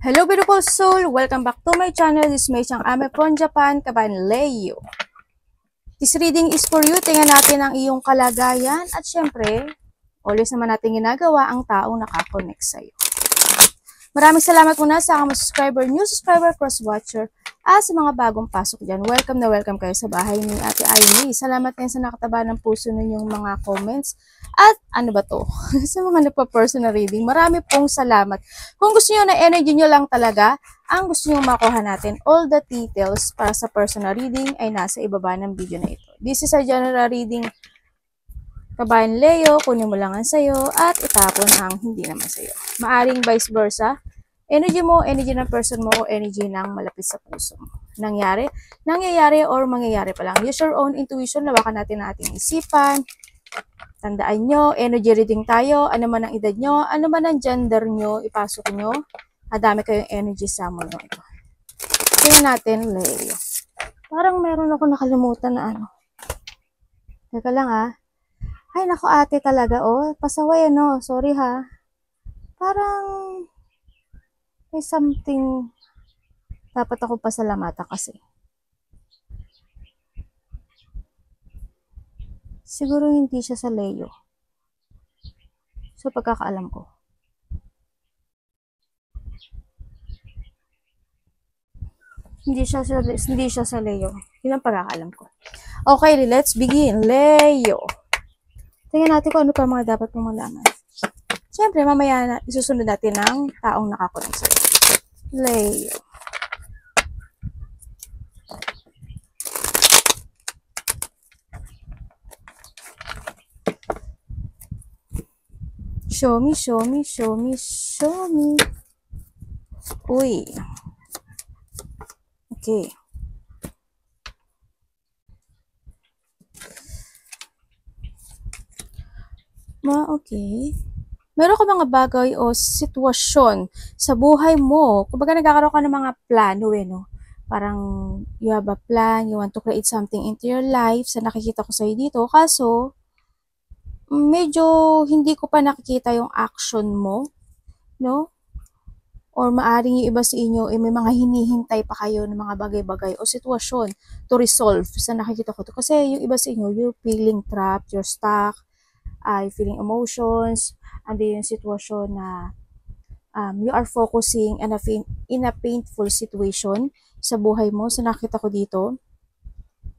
Hello beautiful soul! Welcome back to my channel. This is Mei Chang Ame from Japan, Kabayan Leo. This reading is for you. Tingnan natin ang iyong kalagayan at syempre, always naman natin ginagawa ang taong nakakonect sa'yo. Maraming salamat muna sa mga subscriber, new subscriber, cross-watcher, at sa mga bagong pasok dyan. Welcome na welcome kayo sa bahay ni Ate Aimee. Salamat din sa nakataba ng puso ninyong mga comments. At ano ba to? Sa mga nagpa-personal reading, marami pong salamat. Kung gusto nyo na energy nyo lang talaga, ang gusto nyo makuha natin, all the details para sa personal reading ay nasa ibaba ng video na ito. This is a general reading, Kabayan Leo, kunin mo lang ang sayo at itapon ang hindi naman sayo. Maaring vice versa, energy mo, energy ng person mo, o energy ng malapit sa puso mo. Nangyayari or mangyayari pa lang. Use your own intuition, lawakan natin ang ating isipan. Tandaan nyo, energy reading tayo, ano man ang edad nyo, ano man ang gender nyo, ipasok nyo. Madami kayong energy sa mundo ito. Tingnan natin, Leo. Parang meron ako nakalimutan na ano. Teka lang Ay, naku ate talaga, pasaway sorry ha. Parang may something dapat ako pasalamatan kasi. Siguro hindi siya sa Leo. So, pagkakaalam ko. Hindi siya sa Leo. Yun ang pagkakaalam ko. Okay, let's begin. Leo. Tingnan natin kung ano pa mga dapat mong malaman. Siyempre, mamaya isusunod natin ang taong nakakonect sa'yo. Leo. Show me, show me, show me, show me. Uy. Okay. Okay. Meron ka mga bagay o sitwasyon sa buhay mo. Kumbaga nagkakaroon ka ng mga plano no? Parang you have a plan, you want to create something into your life. Sa nakikita ko sa'yo dito. Kaso, medyo hindi ko pa nakikita yung action mo, no? Or maaring yung iba sa inyo, may mga hinihintay pa kayo ng mga bagay-bagay o sitwasyon to resolve sa nakikita ko to. Kasi yung iba sa inyo, you're feeling trapped, you're stuck, feeling emotions, and yung sitwasyon na you are focusing in a painful situation sa buhay mo. So nakita ko dito,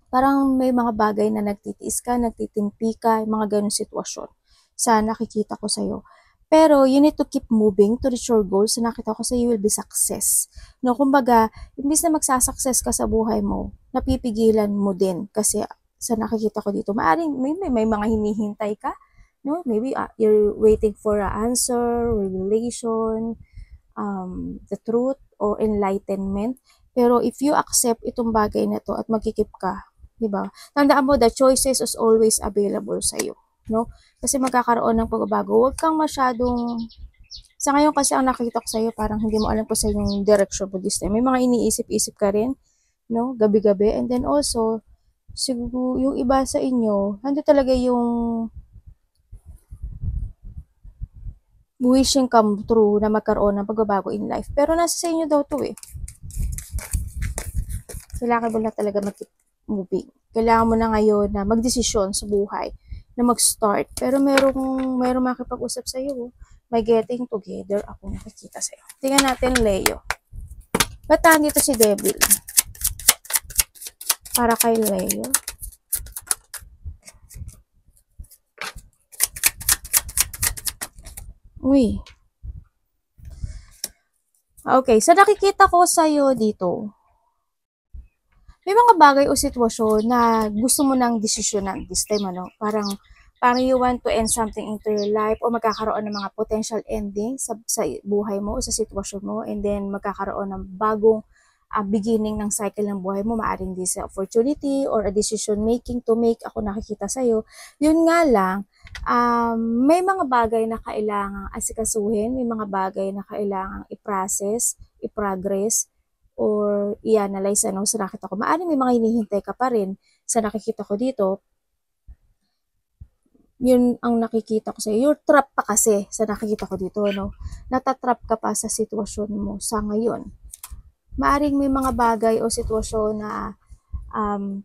parang may mga bagay na nagtitiis ka, nagtitimpi ka, mga ganong sitwasyon sa nakikita ko sa'yo. Pero you need to keep moving to reach your goals. So nakita ko sa'yo, you will be success. No, kumbaga, imbis na magsasucess ka sa buhay mo, napipigilan mo din kasi sa nakikita ko dito, maaring may mga hinihintay ka, no? Maybe you're waiting for an answer, revelation, the truth, or enlightenment. Pero if you accept itong bagay na to at magkikip ka, diba? Tandaan mo, the choices is always available sa'yo, no? Kasi magkakaroon ng pagbabago. Huwag kang masyadong, sa ngayon kasi ang nakita ko sa'yo, parang hindi mo alam kung sa yung direction mo this time. May mga iniisip-isip ka rin, no? Gabi-gabi. And then also, siguro yung iba sa inyo, hando talaga yung wishing come true na magkaroon ng pagbabago in life. Pero nasa sa inyo daw to Kailangan mo na talaga mag-keep moving. Kailangan mo na ngayon na magdesisyon sa buhay na mag-start. Pero merong makipag-usap sa iyo. May getting together ako nakikita sa iyo. Tingnan natin, Leo. Ba't nandito si Devil? Para kay Leo. Uy. Okay, so nakikita ko sa iyo dito. May mga bagay o sitwasyon na gusto mo nang desisyonan this time, Parang you want to end something into your life o magkakaroon ng mga potential ending sa buhay mo o sa sitwasyon mo, and then magkakaroon ng bagong beginning ng cycle ng buhay mo. Maaring this opportunity or a decision making to make ako nakikita sa'yo. Yun nga lang, may mga bagay na kailangang asikasuhin, may mga bagay na kailangang i-process, i-progress, or i-analyze sa nakita ko. Maaring may mga hinihintay ka pa rin sa nakikita ko dito. Yun ang nakikita ko sa'yo. You're trapped pa kasi sa nakikita ko dito, no? Natatrap ka pa sa sitwasyon mo sa ngayon. Maaring may mga bagay o sitwasyon na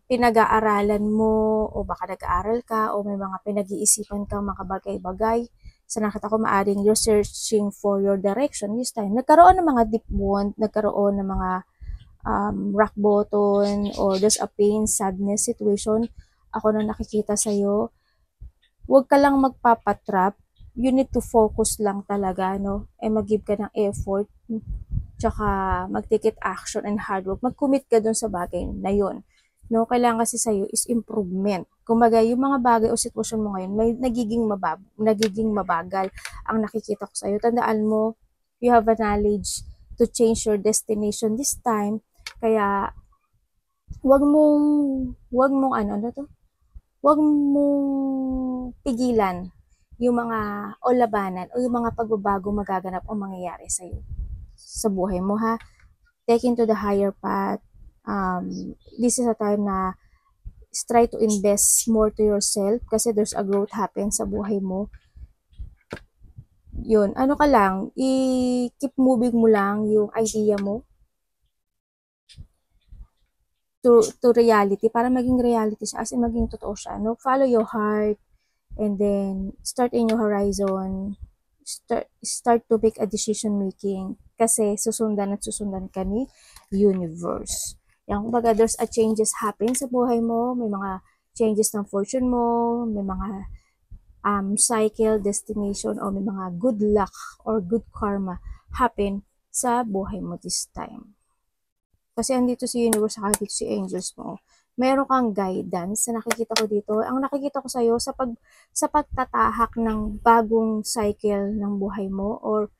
pinag-aaralan mo o baka nag-aaral ka o may mga pinag-iisipan kang mga bagay-bagay. Sa nakita ko, maaring you're searching for your direction this time. Nagkaroon ng mga deep wound, nagkaroon ng mga rock bottom or there's a pain, sadness situation. Ako na nakikita sa'yo. Huwag ka lang magpapatrap. You need to focus lang talaga, no? Mag-give ka ng effort. Tsaka mag-take it action and hard work. Mag-commit ka dun sa bagay na yun. No, kailangan kasi sa'yo is improvement. Kumbaga, yung mga bagay o sitwasyon mo ngayon, may nagiging mabagal ang nakikita ko sa'yo. Tandaan mo, you have a knowledge to change your destination this time. Kaya, wag mong ano to? Wag mong pigilan yung mga o labanan o yung mga pagbabago magaganap o mangyayari sa'yo sa buhay mo, ha. Take into the higher path. This is a time na try to invest more to yourself kasi there's a growth happen sa buhay mo. Yun, ano ka lang, i-keep moving mo lang yung idea mo to reality para maging reality siya, as in maging totoo siya, no? Follow your heart and then start in your horizon. Start to make a decision making kasi susundan ka ni universe. Yan, kumbaga, there's a changes happen sa buhay mo, may mga changes ng fortune mo, may mga cycle, destination, o may mga good luck or good karma happen sa buhay mo this time. Kasi andito si universe, saka dito si angels mo. Meron kang guidance na nakikita ko dito. Ang nakikita ko sa'yo sa pagtatahak ng bagong cycle ng buhay mo or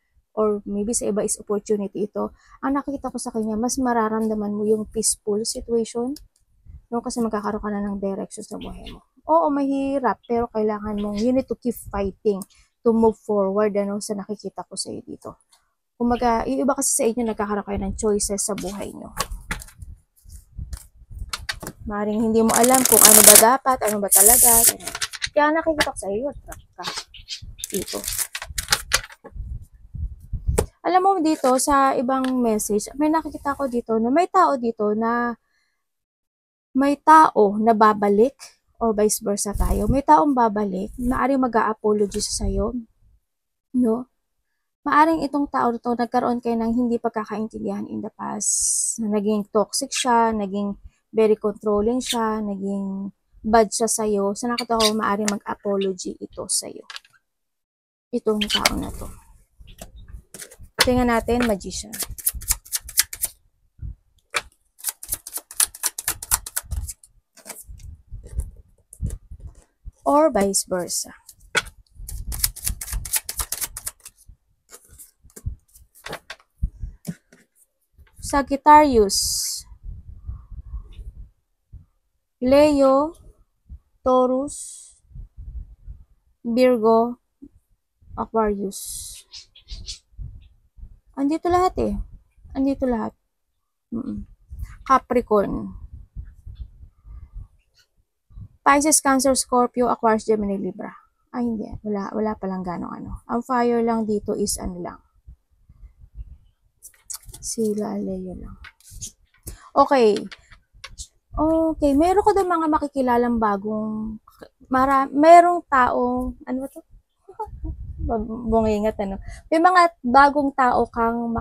maybe sa iba is opportunity ito. Ang nakikita ko sa kanya, mas mararamdaman mo yung peaceful situation. No, kasi magkakaroon ka na ng direction sa buhay mo. Oo, mahirap, pero kailangan mong, you need to keep fighting to move forward, ano, sa nakikita ko sa'yo dito. Kumaga, yung iba kasi sa inyo, nagkakaroon kayo ng choices sa buhay nyo. Maring hindi mo alam kung ano ba dapat, ano ba talaga. Kaya nakikita ko sa'yo, trap ka dito. Alam mo dito, sa ibang message, may nakikita ko dito na may tao dito na babalik or vice versa tayo. May taong babalik, maaring mag-a-apology sa sa'yo, no? Maaring itong tao to nagkaroon kayo ng hindi pagkakaintindihan in the past. Naging toxic siya, naging very controlling siya, naging bad siya sa'yo. Sa nakita ko, maaring mag-apology ito sa'yo. Itong tao na to. Tingnan natin, magician. Or vice versa. Sagittarius, Leo, Taurus, Virgo, Aquarius. Andito lahat eh. Andito lahat. Capricorn, Pisces, Cancer, Scorpio, Aquarius, Gemini, Libra. Ay, hindi. Wala palang ganong ano. Ang fire lang dito is ano lang. Sila, Leo lang. Okay. Okay. Meron ko doon mga makikilalang bagong, merong taong, ano ba to? Bungingat, ano? May mga bagong tao kang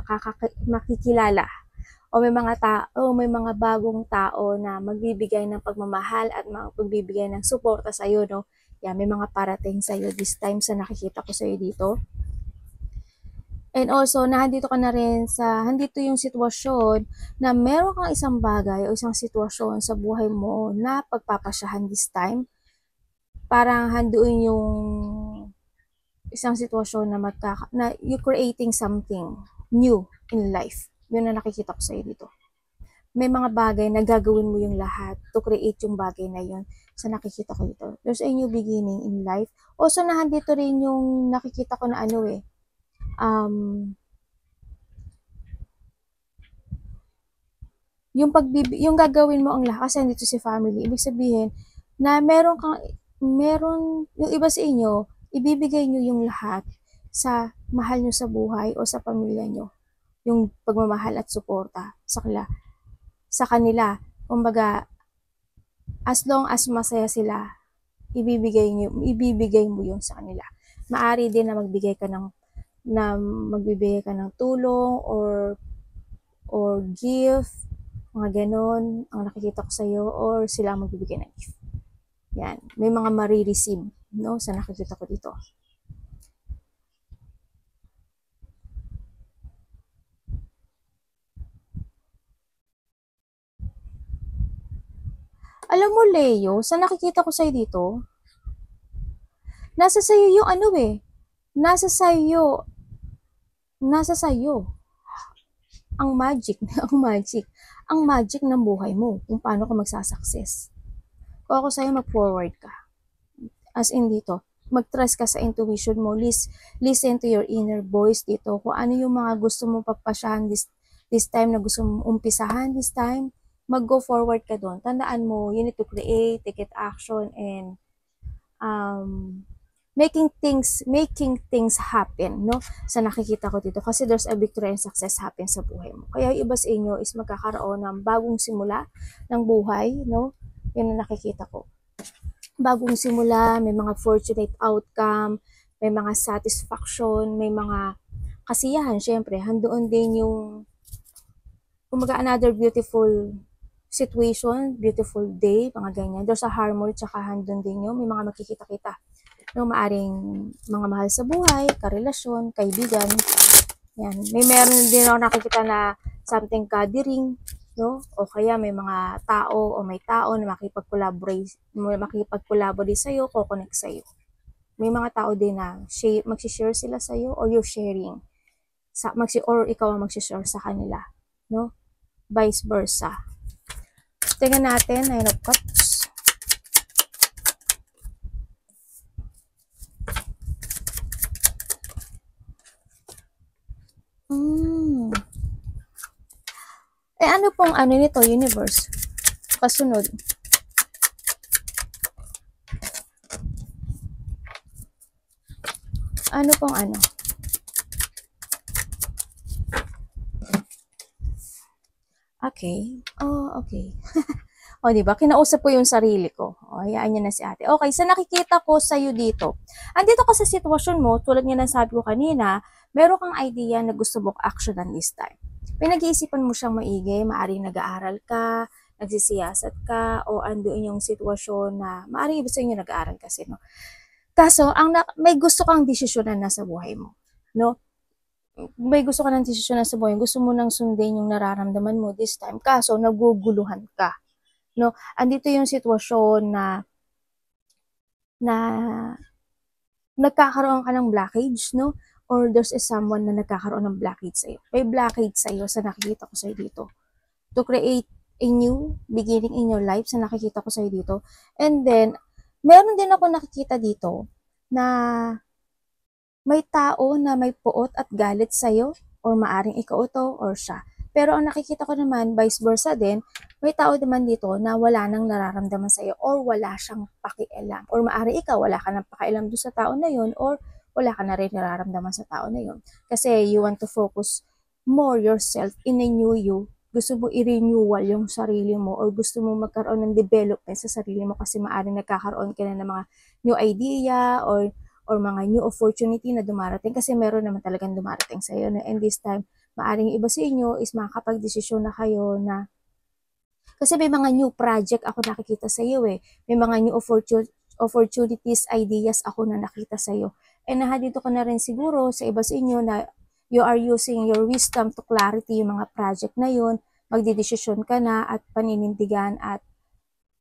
makikilala. O may mga bagong tao na magbibigay ng pagmamahal at magbibigay ng suporta sa iyo, no? Yan, may mga parating sa iyo this time sa nakikita ko sa iyo dito. And also, nandito ka na rin handito yung sitwasyon na meron kang isang bagay o isang sitwasyon sa buhay mo na pagpapasyahan this time. Parang handoon yung isang sitwasyon na you creating something new in life. Yun na nakikita ko sa iyo dito. May mga bagay na gagawin mo yung lahat to create yung bagay na yun sa nakikita ko dito. There's a new beginning in life. Also, nandito rin yung nakikita ko na ano eh, yung gagawin mo ang lahat kasi dito si family, ibig sabihin na meron meron, yung iba sa inyo, ibibigay nyo yung lahat sa mahal nyo sa buhay o sa pamilya nyo. Yung pagmamahal at suporta sa kanila. Kumbaga, as long as masaya sila, ibibigay mo yun sa kanila. Maari din na magbibigay ka ng tulong or gift, mga ganon, ang nakikita ko sa'yo, or sila ang magbibigay ng gift. Yan, may mga marireceive, no, sa nakikita ko dito. Alam mo, Leo, sa nakikita ko sa'yo dito, nasa sa'yo yung ano nasa sa'yo, nasa sa'yo, ang magic, ang magic ng buhay mo, kung paano ka magsasucess. Kung ako sa'yo, mag-forward ka. As in dito, mag-trust ka sa intuition mo, listen to your inner voice dito, kung ano yung mga gusto mong papasyahan this time na gusto mong umpisahan this time, mag-go forward ka doon. Tandaan mo, you need to create, take it action, and making things happen, no? Sa nakikita ko dito, kasi there's a victory and success happen sa buhay mo. Kaya yung iba sa inyo is magkakaroon ng bagong simula ng buhay, no? Yan ang nakikita ko. Bagong simula, may mga fortunate outcome, may mga satisfaction, may mga kasiyahan, syempre, handoon din yung kumaga another beautiful situation, beautiful day, mga ganyan. There's a harmony, tsaka handon din yung may mga makikita-kita. No, maaring mga mahal sa buhay, karelasyon, kaibigan. Yan. Meron din ako nakikita na something gathering, no? O kaya may mga tao o may tao na makikipag-collaborate sa'yo, ko-connect sa'yo. May mga tao din na mag-share sila sa'yo or you're sharing. Or ikaw ang mag-share sa kanila, no? Vice versa. Tingnan natin, Nine of Cups. Ano pong ano nito, universe? Kasunod. Ano pong ano? Okay. Oh, okay. O, diba? Kinausap ko yung sarili ko. O, hayaan niya na si ate. Okay, sa nakikita ko sa'yo dito. Andito ka sa sitwasyon mo, tulad nga ng sabi ko kanina, meron kang idea na gusto mong actionan this time. Pinag-iisipan mo siyang maigi, maaaring nag-aaral ka, nagsisiyasat ka, o andoon yung sitwasyon na maaaring iba sa inyo nag-aaral kasi, no? Kaso, may gusto kang desisyonan na sa buhay mo, no? May gusto ka ng desisyonan sa buhay, gusto mo nang sundin yung nararamdaman mo this time, kaso naguguluhan ka, no? Andito yung sitwasyon na nagkakaroon ka ng blockage, no? Or there's someone na nagkakaroon ng blockage sa'yo. May blockage sa'yo sa nakikita ko sa'yo dito. To create a new beginning in your life sa nakikita ko sa'yo dito. And then, meron din ako nakikita dito na may tao na may puot at galit sa'yo or maaring ikaw ito or siya. Pero ang nakikita ko naman, vice versa din, may tao naman dito na wala nang nararamdaman sa'yo or wala siyang pakialam. Or maaring ikaw, wala ka nang pakialam doon sa tao na yun or wala ka na rin nararamdaman sa tao na yun. Kasi you want to focus more yourself in a new you. Gusto mo i-renewal yung sarili mo or gusto mo magkaroon ng development sa sarili mo kasi maaring nagkakaroon ka na ng mga new idea or mga new opportunity na dumarating kasi meron naman talagang dumarating sa iyo. And this time, maaring iba sa inyo is makakapag-desisyon na kayo na kasi may mga new project ako nakikita sa iyo eh. May mga new opportunities, ideas ako na nakita sa iyo. And nahadito ka na rin siguro sa iba sa inyo na you are using your wisdom to clarity yung mga project na yun. Magdidesisyon ka na at paninindigan at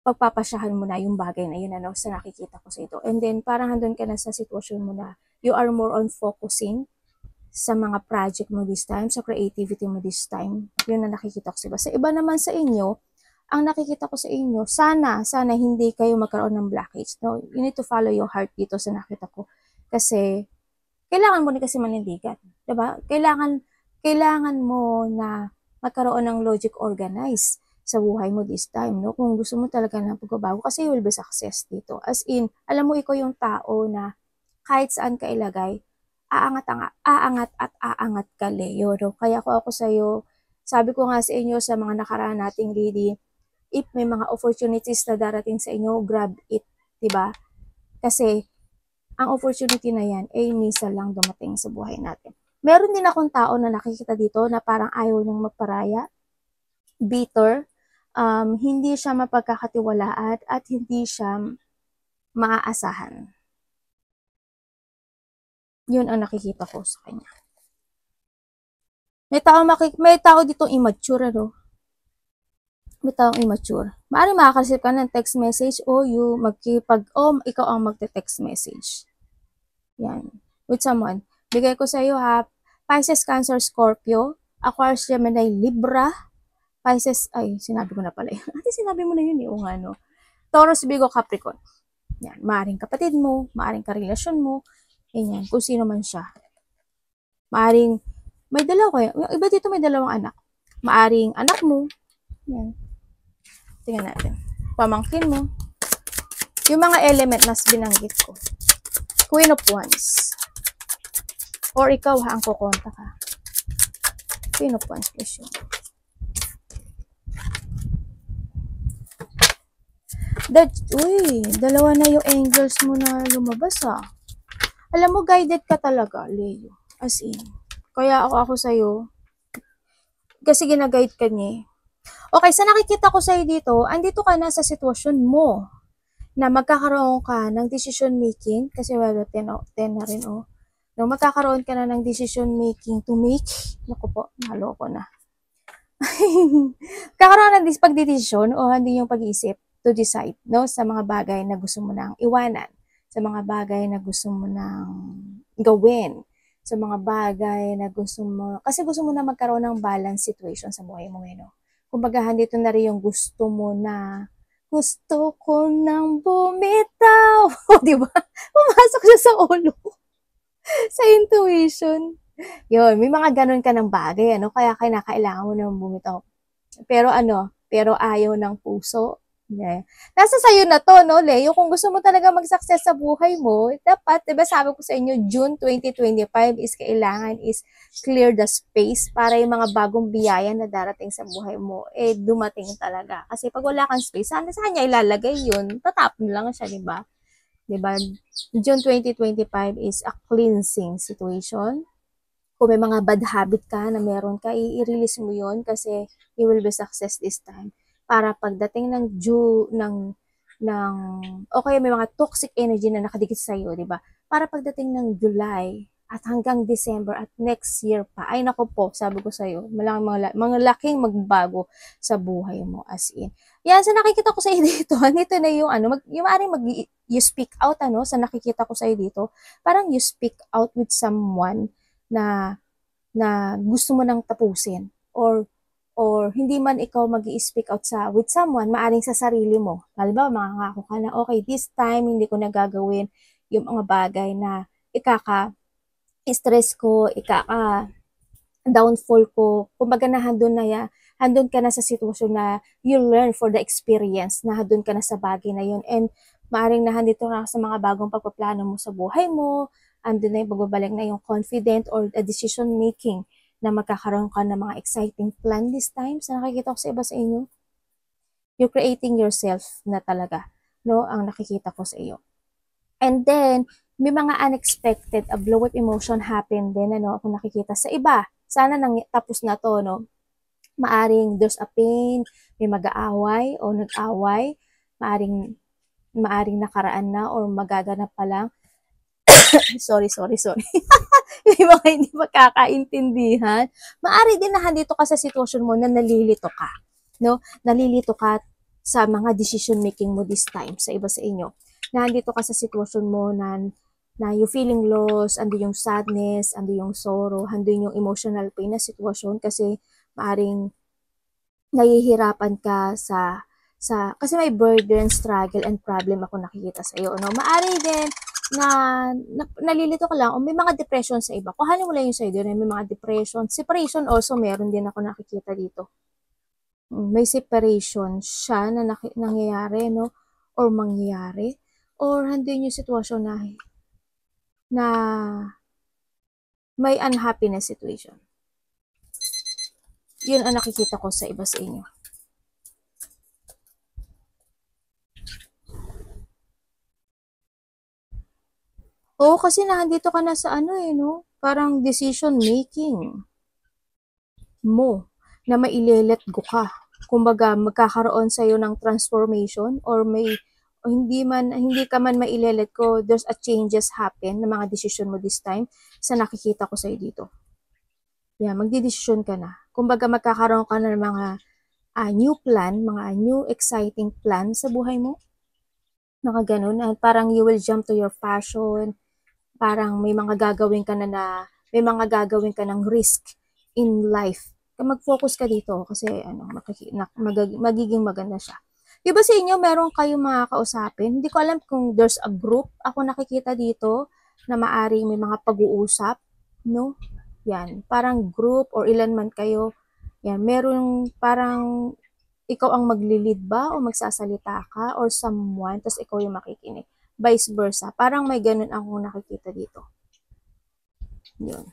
pagpapasyahan mo na yung bagay na yun, ano, sa nakikita ko sa ito. And then, parang handun ka na sa sitwasyon mo na you are more on focusing sa mga project mo this time, sa creativity mo this time. Yun na nakikita ko sa iba. Sa iba naman sa inyo, ang nakikita ko sa inyo, sana hindi kayo magkaroon ng blockage. No? You need to follow your heart dito sa nakita ko. Kasi, kailangan mo na kasi manindigan. Diba? Kailangan mo na magkaroon ng logic organized. sa buhay mo this time, no? Kung gusto mo talaga ng pagbabago, kasi you will be success dito. As in, alam mo, ikaw yung tao na kahit saan ka ilagay, aangat at aangat ka, Leo, no? Kaya ako sa'yo, sabi ko nga sa inyo sa mga nakaraan nating reading, if may mga opportunities na darating sa inyo, grab it, diba? Kasi, ang opportunity na yan, ay minsan lang dumating sa buhay natin. Meron din akong tao na nakikita dito na parang ayaw niyang magparaya, bitter, hindi siya mapagkakatiwalaan at hindi siya maaasahan. Yun ang nakikita ko sa kanya. May tao dito immature, ano? May taong immature. Maaaring makakareceive ka ng text message o ikaw ang magte-text message. Yan. With someone. Bigay ko sa iyo ha. Pisces, Cancer, Scorpio, Aquarius, Gemini, Libra, Pisces, sinabi ko na pala yun. Sinabi mo na yun eh. O nga, no? Taurus, Virgo, Capricorn. Yan. Maaaring kapatid mo, maaaring karelasyon mo, yan. Kung sino man siya. Maaaring, may dalawa kayo. Yung iba dito may dalawang anak. Maaaring anak mo. Yan. Tingnan natin. Pamangkin mo. Yung mga element na binanggit ko. Queen of Wands. Or ikaw ha, ang kukonta ka. Queen of Wands, please yun. Dalawa na yung angels mo na lumabas ha. Alam mo, guided ka talaga, Leo. As in. Kaya ako sa'yo, kasi ginaguide ka niya. Okay, sa nakikita ko sa'yo dito, andito ka na sa sitwasyon mo na magkakaroon ka ng decision making, kasi 10 na rin, oh. Nung magkakaroon ka na ng decision making to make, naku po, naloko na. Kakaroon ng pagdidesisyon o hindi yung pag-iisip to decide, no, sa mga bagay na gusto mo nang iwanan, sa mga bagay na gusto mo nang gawin, sa mga bagay na gusto mo, kasi gusto mo na magkaroon ng balance situation sa buhay mo, no? Kumbaga, dito na rin yung gusto mo na, gusto ko nang bumitaw. O, diba? Pumasok siya sa ulo. Sa intuition. Yun, may mga ganun ka ng bagay, ano? Kaya kailangan mo nang bumitaw. Pero ayaw ng puso. Yeah. Nasa sayo na to, no, Leo? Kung gusto mo talaga mag-success sa buhay mo, dapat, diba sabi ko sa inyo, June 2025 is kailangan is clear the space para yung mga bagong biyaya na darating sa buhay mo, dumating talaga. Kasi pag wala kang space, saan niya ilalagay yun? Tatapon lang siya, diba? Diba? June 2025 is a cleansing situation. Kung may mga bad habit ka na meron ka, i-release mo yun kasi you will be success this time. Para pagdating ng okay, may mga toxic energy na nakadikit sa iyo, di ba? Para pagdating ng July at hanggang December at next year pa, ay nako po, sabi ko sa iyo, mga laking magbago sa buhay mo, as in. Yan, sa nakikita ko sa iyo dito, nito na yung you speak out, sa nakikita ko sa iyo dito, parang you speak out with someone na gusto mo nang tapusin, or hindi man ikaw mag-i-speak out with someone, maaring sa sarili mo. Halimbawa, mangangako ka na, okay, this time, hindi ko na gagawin yung mga bagay na stress ko, downfall ko. Kumbaga handun ka na sa sitwasyon na you learn for the experience, na handun ka na sa bagay na yun. And maaring nahandito na sa mga bagong pagpaplano mo sa buhay mo, andun na yung pagbabalik na yung confident or the decision making na magkakaroon ka ng mga exciting plan this time. Sa nakikita ko sa iba sa inyo, you're creating yourself na talaga, no? Ang nakikita ko sa iyo. And then, may mga unexpected, a blow up emotion happen din, ako nakikita sa iba. Sana tapos na to, no? Maaring there's a pain, may mag-aaway o nag-away, maaring nakaraan na or magaganap pa lang. sorry. May mga hindi magkakaintindihan. Maari din na dito ka sa sitwasyon mo na nalilito ka, no? Nalilito ka sa mga decision making mo this time, sa iba sa inyo. Nandito ka sa sitwasyon mo na you feeling lost, ando yung sadness, ando yung sorrow, ando yung emotional pain na sitwasyon kasi maaring nahihirapan ka kasi may burden, struggle, and problem ako nakikita sa iyo, no? Maari din na nalilito ka lang o may mga depression sa iba. Kuhanin mo lang yung sa'yo doon, may mga depression. Separation also, meron din ako nakikita dito. may separation siya na nangyayari, no? Or mangyayari. Or andun yung sitwasyon na may unhappiness situation. Yun ang nakikita ko sa iba sa inyo. Oo, kasi nandito ka na sa ano no? Parang decision making mo na mailelet go ka. Kumbaga, magkakaroon sa'yo ng transformation or hindi ka man mailelet go, there's a changes happen na mga decision mo this time sa nakikita ko sa'yo dito. Yeah, magdidesisyon ka na. Kumbaga, magkakaroon ka na ng mga new plan, mga new exciting plan sa buhay mo. Mga ganun. Parang you will jump to your passion. Parang may mga gagawin ka may mga gagawin ka ng risk in life. Mag-focus ka dito kasi magiging maganda siya. Diba sa inyo, meron kayong mga kausapin? Hindi ko alam kung there's a group. Ako nakikita dito na maaring may mga pag-uusap, no? Yan, parang group or ilan man kayo. Yan, meron parang ikaw ang magli-lead ba o magsasalita ka or someone, tapos ikaw yung makikinig. Vice versa. Parang may ganun akong nakikita dito. Yun.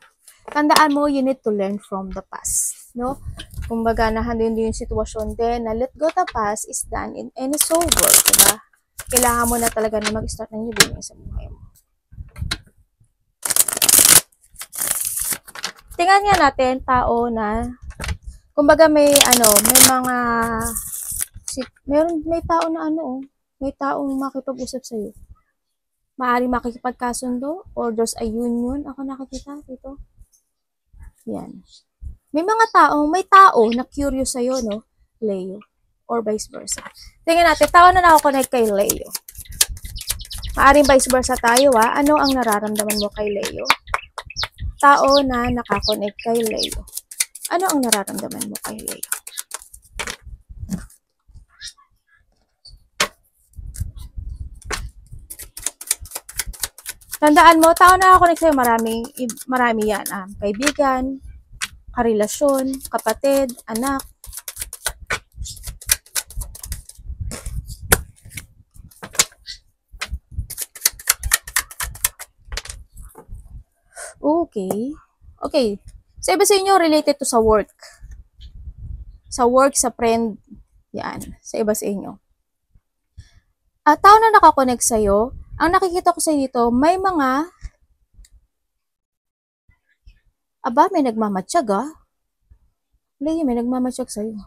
Tandaan mo, you need to learn from the past. No? Kumbaga, nahandun din yung sitwasyon din na let go the past is done and it's over. Diba? Kailangan mo na talaga na mag-start ng new beginning sa buhay mo. Tingnan nga natin, tao na, kumbaga may mga, may tao na may taong makipag-usap sa'yo. Maaaring makikipagkasundo or there's a union. Ako nakikita dito. Yan. May tao na curious sa'yo, no? Leo. Or vice versa. Tingnan natin, tao na nakakonect kay Leo. Maaaring vice versa tayo, Ano ang nararamdaman mo kay Leo? Tao na nakakonect kay Leo. Ano ang nararamdaman mo kay Leo? Tandaan mo, tao na nakakonect sa'yo, marami yan. Kaibigan, karelasyon, kapatid, anak. Okay. Sa iba sa inyo, related to sa work. Sa work, sa friend. Yan. Sa iba sa inyo. Tao na nakakonect sa'yo, ang nakikita ko sa dito, may nagmamatsyag Leo, may nagmamatsyag sa'yo.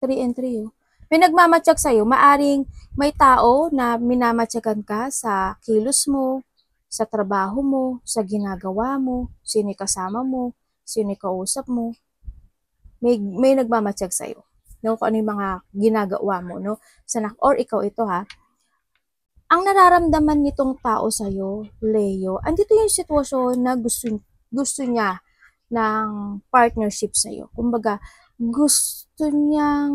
3 and 3 May nagmamatsyag sa'yo, maaring may tao na minamatsyagan ka sa kilos mo, sa trabaho mo, sa ginagawa mo, sino kasama mo, sino kausap mo. May nagmamatsyag sa'yo. No? Kung ano yung mga ginagawa mo, no? Or ikaw ito, Ang nararamdaman nitong tao sa'yo, Leo, andito yung sitwasyon na gusto niya ng partnership sa'yo. Kumbaga, gusto niya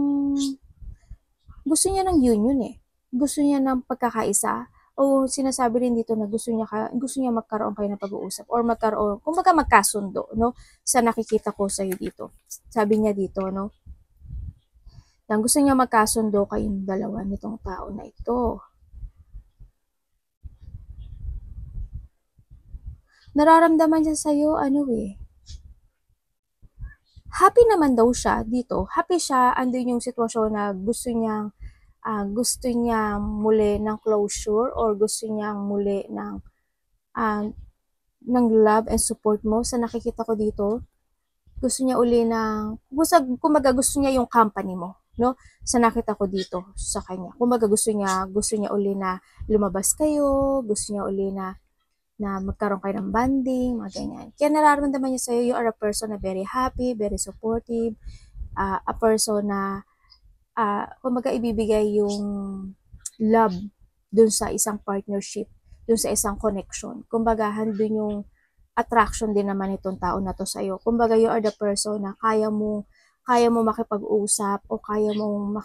ng union Gusto niya ng pagkakaisa. O sinasabi rin dito na gusto niya magkaroon kayo ng pag-uusap or kumbaga magkasundo, no? Sa nakikita ko sa'yo dito. Sabi niya dito, no? Yang gusto niya magkasundo kayong dalawa nitong tao na ito. Nararamdaman niya sa'yo, happy naman daw siya dito. Happy siya, andun yung sitwasyon na gusto niya muli ng closure or gusto niya muli ng love and support mo sa nakikita ko dito. Gusto niya uli kumbaga gusto niya yung company mo, no? Sa nakita ko dito sa kanya. Kumbaga gusto niya uli na lumabas kayo, gusto niya uli na magkaroon kayo ng bonding, mga ganyan. Kaya nararamdaman niya sa'yo, you are a person na very happy, very supportive, a person na kumbaga ibibigay yung love dun sa isang partnership, dun sa isang connection. Kumbaga, handun yung attraction din naman itong tao na to sa'yo. Kumbaga, you are the person na kaya mo makipag-usap o kaya mo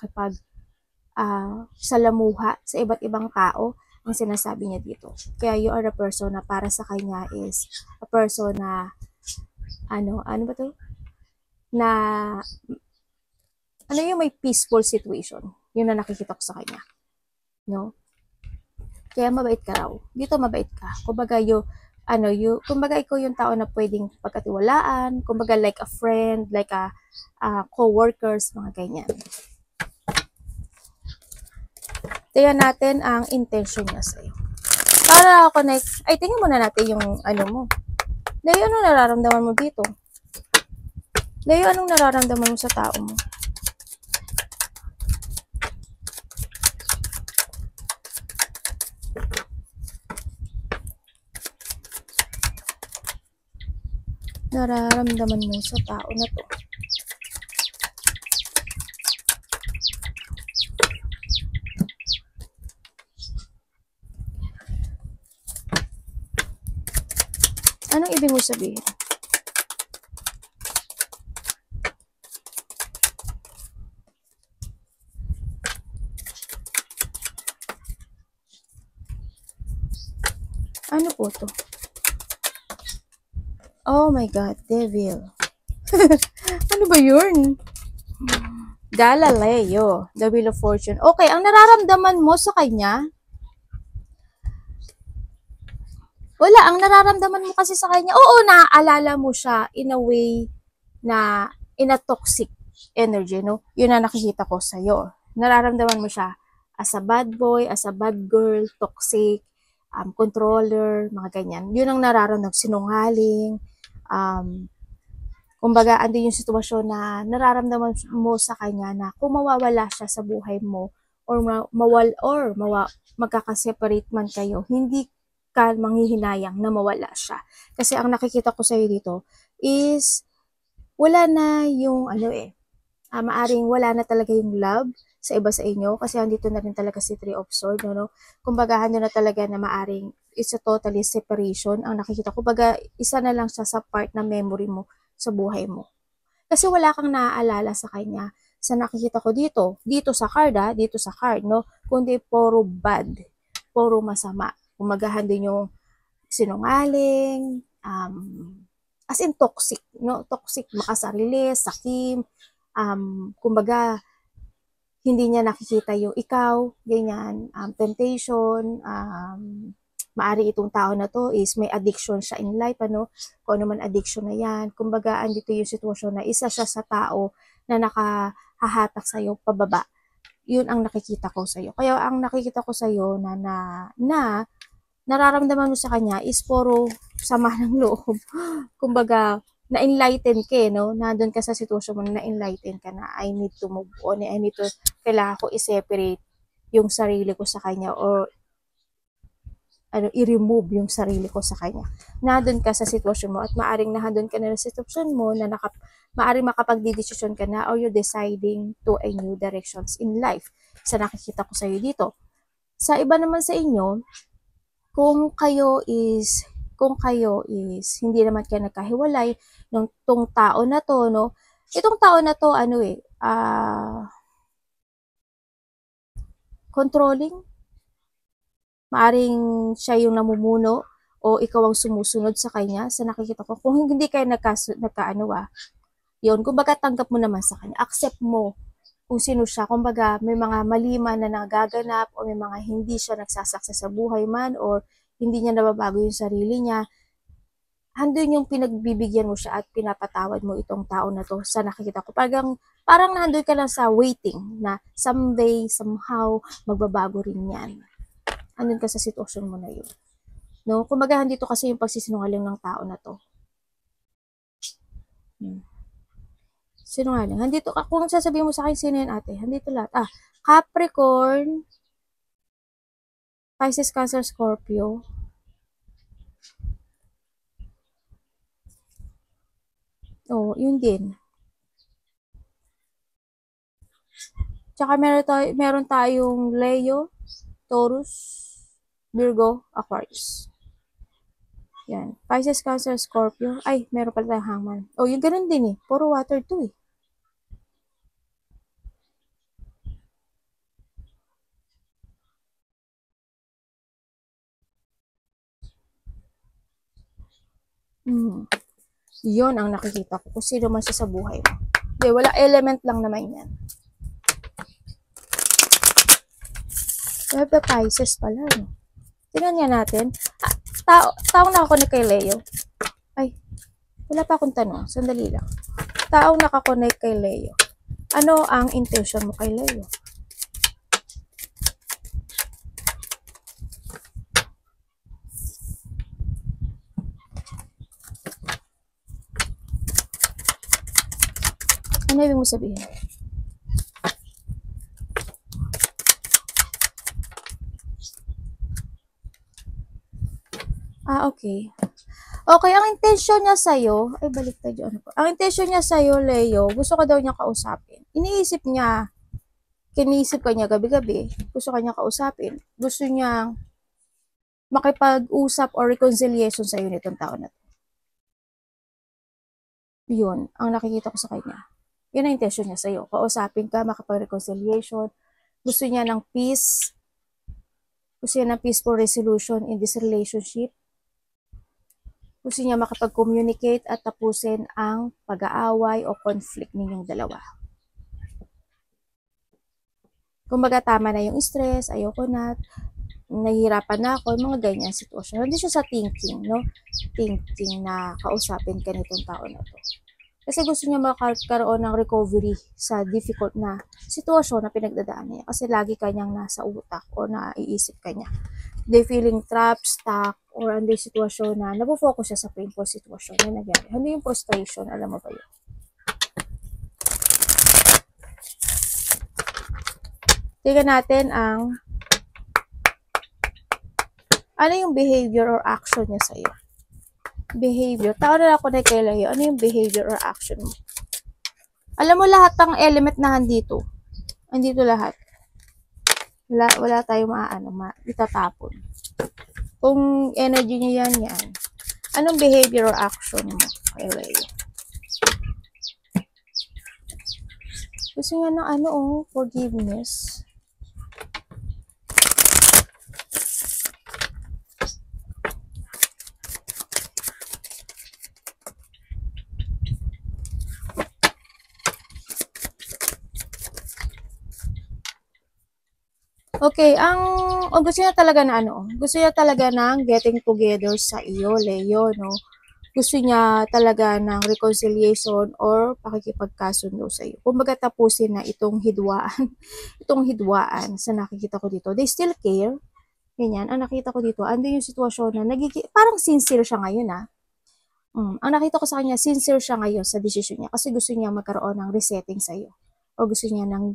salamuha sa iba't ibang tao ang sinasabi niya dito. Kaya you are the person na para sa kanya is a person na ano ba to? Na Ano yung may peaceful situation? Yun na nakikita ko sa kanya. No? Kaya mabait ka raw. Dito mabait ka. Kumbaga kumbaga ikaw yung tao na pwedeng pagkatiwalaan, kumbaga like a friend, like a co-workers, mga ganyan. Tingnan natin ang intention niya sa'yo. Para connect, ay tingnan muna natin yung ano mo. Layo, anong nararamdaman mo dito? Layo, anong nararamdaman mo sa tao mo? Nararamdaman mo sa tao na to. Anong ibig mo sabihin? Ano po to? Oh my God, devil. Ano ba yun? Galileo, the Wheel of Fortune. Okay, ang nararamdaman mo sa kanya, wala, ang nararamdaman mo kasi sa kanya, oo, naaalala mo siya in a way na in a toxic energy, no? Yun na nakikita ko sa'yo. Nararamdaman mo siya as a bad boy, as a bad girl, toxic, controller, mga ganyan. Yun ang nararamdaman, sinungaling, kumbaga, andun yung sitwasyon na nararamdaman mo sa kanya na kung mawawala siya sa buhay mo or magkakaseparate man kayo, hindi ka manghihinayang na mawala siya. Kasi ang nakikita ko sa'yo dito is wala na yung maaring wala na talaga yung love sa iba sa inyo kasi andito na rin talaga si Three of Swords, no? Kumbaga, ano na talaga na maaring it's a totally separation ang nakikita ko. Kumbaga, isa na lang siya sa part na memory mo sa buhay mo. Kasi wala kang naaalala sa kanya sa nakikita ko dito sa card, no? Kundi puro bad, puro masama. Kumagahan din yung sinungaling, as in toxic, no? Toxic, makasarili, sakim, kumbaga, hindi niya nakikita yung ikaw, ganyan, temptation, maari itong tao na to is may addiction siya in life, ano, kung ano man addiction na yan. Kumbaga, andito yung sitwasyon na isa siya sa tao na nakahahatak sa'yo pababa. Yun ang nakikita ko sa'yo. Kaya ang nakikita ko sa'yo na nararamdaman mo sa kanya is puro sama ng loob. Kumbaga, na-enlighten ka, no? Nandun ka sa sitwasyon mo na na-enlighten ka na I need to move on, kailangan ko i-separate yung sarili ko sa kanya or i-remove yung sarili ko sa kanya. Nandun ka sa sitwasyon mo at maaring nandun ka na sa sitwasyon mo na maaring makapagdidesisyon ka na or you're deciding to a new directions in life. Sa nakikita ko sa iyo dito. Sa iba naman sa inyo, kung kayo is hindi naman kayo nagkahiwalay ng tong tao na to, no? Itong tao na to, controlling, maaring siya yung namumuno o ikaw ang sumusunod sa kanya sa nakikita ko. Kung hindi kayo yun, kumbaga tanggap mo naman sa kanya. Accept mo kung sino siya. Kumbaga may mga maliman na nagaganap o may mga hindi siya nagsasaksa sa buhay man or hindi niya nababago yung sarili niya. Handun yung pinagbibigyan mo siya at pinapatawad mo itong tao na to sa nakikita ko. Parang nandun ka lang sa waiting na someday, somehow, magbabago rin yan. Andun ka sa sitwasyon mo na yun. No? Kumbaga, dito kasi yung pagsisinungaling ng tao na to. Sinungaling. Handito, kung sasabihin mo sa akin, sino yan ate? Handito lahat. Capricorn, Pisces, Cancer, Scorpio. Yun din. Tsaka meron tayong Leo, Taurus, Virgo, Aquarius. Yan. Pisces, Cancer, Scorpio. Ay, meron pala tayong Hangman. Yung ganun din eh. Puro water to eh. Yun ang nakikita ko. Kung sino man siya sa buhay mo. Hindi, wala element lang naman yan. We have the Pisces pala, no? Tingnan nga natin. Taong nakakonect kay Leo. Ay, wala pa akong tanong. Sandali lang. Taong nakakonect kay Leo. Ano ang intention mo kay Leo? Ano ibig mo sabihin? Okay. Okay, ang intention niya sa'yo, ay baliktad yun. Ang intention niya sa'yo, Leo, gusto ka daw niya kausapin. Iniisip niya, kiniisip ka niya gabi-gabi, gusto ka niya kausapin. Gusto niya makipag-usap or reconciliation sa'yo nitong taon na to. Yun, ang nakikita ko sa kanya. Yun ang intention niya sa'yo. Kausapin ka, makipag-reconciliation. Gusto niya ng peace. Gusto niya ng peaceful resolution in this relationship. Gusto niya makapag-communicate at tapusin ang pag-aaway o conflict ninyong dalawa. Kumbaga tama na yung stress, ayoko na, nahihirapan na ako, mga ganyan sitwasyon. Hindi siya sa thinking, no? Thinking na kausapin ka nitong tao na to. Kasi gusto niya makakaroon ng recovery sa difficult na sitwasyon na pinagdadaan niya. Kasi lagi kanyang nasa utak o naiisip kanya. They feeling trapped, stuck, or under sitwasyon na nabofocus siya sa painful sitwasyon na nangyari. Hindi yung frustration, alam mo ba yun? Tingnan natin ang ano yung behavior or action niya sa'yo. Behavior. Tao na ako na kay Leo. Ano yung behavior or action mo? Alam mo lahat ng element na andito. Andito lahat. Wala tayong itatapon. Kung energy niya yan. Anong behavior or action mo kay Leo? Gusto niya ng forgiveness. Okay, gusto niya talaga na gusto niya talaga ng getting together sa iyo, Leo, no? Gusto niya talaga ng reconciliation or pakikipagkasundo sa iyo. Kumbaga tapusin na itong hidwaan sa nakikita ko dito. They still care. Ganyan, ang nakita ko dito, ando yung sitwasyon na parang sincere siya ngayon, Ang nakita ko sa kanya, sincere siya ngayon sa desisyon niya kasi gusto niya magkaroon ng resetting sa iyo. O gusto niya ng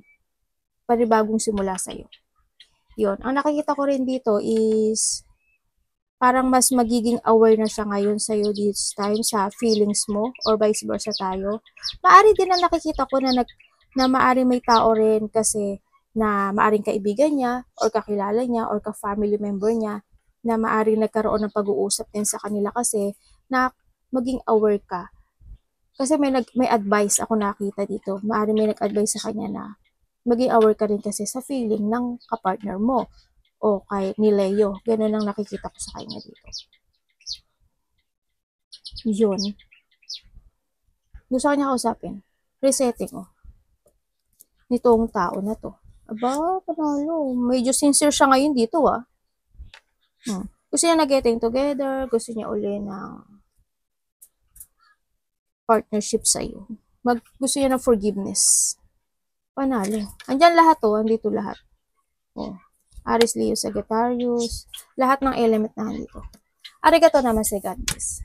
panibagong simula sa iyo. Yun. Ang nakikita ko rin dito is parang mas magiging aware na siya ngayon sa'yo this time sa feelings mo or vice versa tayo. Maari din na nakikita ko na maari may tao rin kasi na maaring kaibigan niya or kakilala niya or ka-family member niya na maaring nagkaroon ng pag-uusap din sa kanila kasi na maging aware ka. Kasi may advice ako nakita dito. Maaring may nag-advise sa kanya na maging aware ka rin kasi sa feeling ng kapartner mo o kay ni Leo. Ganun ang nakikita ko sa kanya dito. Yun. Gusto ko niya kausapin. Resetting nitong tao na to. Aba, panalo. Medyo sincere siya ngayon dito, Gusto niya na getting together. Gusto niya uli ng partnership sa'yo. Gusto niya ng forgiveness. Panalo. Andyan lahat andito lahat. Aries, Leo, Sagittarius, lahat ng element na andito. Arigato naman sa God bless.